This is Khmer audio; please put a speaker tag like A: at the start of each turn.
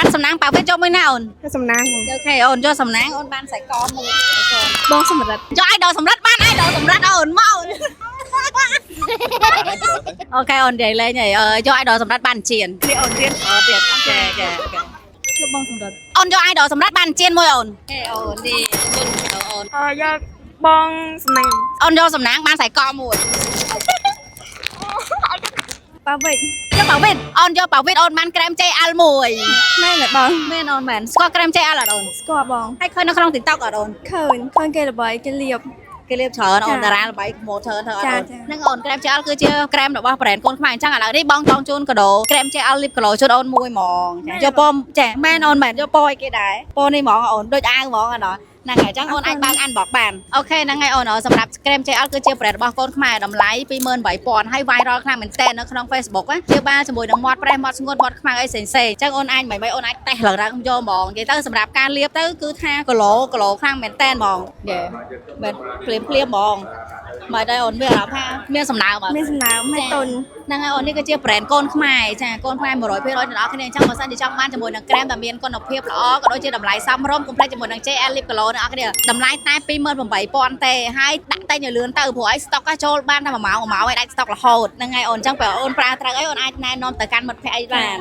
A: ban sầm nang bảo vệ cho mấy nào ổn
B: សំណាង
A: โอเคổn cho sầm nang ổn ban sải co mù
B: បងសម្រិត
A: cho ai đồ sầm đất ban ai đồ sầm đất ổn mau ok ổn để lên nhảy cho ai đồ sầm đất ban chiên đi ổn chiên tiền ok cho bông sầm đất ổn cho ai đồ sầm đất ban chiên môi ổn ổn đi ổn
B: យកបងសំណាង
A: ổn cho sầm nang ban sải co mù
B: ប៉ាវិច
A: cho bảo vệ ổn ban kem chay al mùi
B: មែនទេបង
A: men ổn men score kem chay al ổn
B: ស្គាល់បង
A: hay khơi nó không tỉnh tóc ổn
B: ឃើញគេល្បីគេលៀប
A: គេលៀបច្រើនអូនតារាល្បីម៉ូធើធ្វើអត់អូនហ្នឹងអូនក្រែមជែលគឺជាក្រែមរបស់ប្រេនកូនខ្មែរអញ្ចឹងឥឡូវនេះបងចង់ជូនកាដូក្រែមជែលលៀបគីឡូជូនអូនមួយហ្មងចាយកពណ៌ចាមែនអូនមែនយកពណ៌ឲ្យគេដែរពណ៌នេះហ្មងអូនដូចអាវហ្មងអាណោះហ្នឹងហើយអញ្ចឹងអូនអាចបើកអានបកបានអូខេហ្នឹងហើយអូនសម្រាប់ក្រែមជែលគឺជាប្រេនរបស់កូនខ្មែរតម្លៃ 28000 ហើយ viral ខ្លាំងមែនតើនៅក្នុង Facebook ជាបាល់ជាមួយនឹងមាត់ប្រេះមាត់ស្ងួតមាត់ខ្មៅអីផ្សេងៗអញ្ចឹងអូនអាចមិនអូនអាចតេស្តឡើងយកហ្មងនិយាយទៅសម្រាប់ការលាបទៅគឺថាគីឡូខ្លាំងមែនតើហ្មងយេមែនភ្លាមហ្មងមកđây ổnមានអារម្មណ៍ថាមានសំណើម
B: មានសំណើមហើយតុន
A: ហ្នឹងហើយអូននេះគឺជា brand កូនខ្មែរចាកូនខ្មែរ 100% ទាំងអស់គ្នាអញ្ចឹងបើសិនជាចង់បានជាមួយនឹងក្រែមដែលមានគុណភាពល្អក៏ដូចជាតម្លៃសមរម្យកុំភ្លេចជាមួយនឹង JL Lip Glow ទាំងអស់គ្នាតម្លៃតែ 28000 ទេហើយដាក់តែញលឿនទៅព្រោះឲ្យ stock ចូលបានតែ1ម៉ោងឲ្យដាច់ stock រហូតហ្នឹងហើយអូនអញ្ចឹងបើអូនប្រើត្រូវអីអូនអាចណែនាំទៅកាន់មិត្តភ័ក្តិអីបាន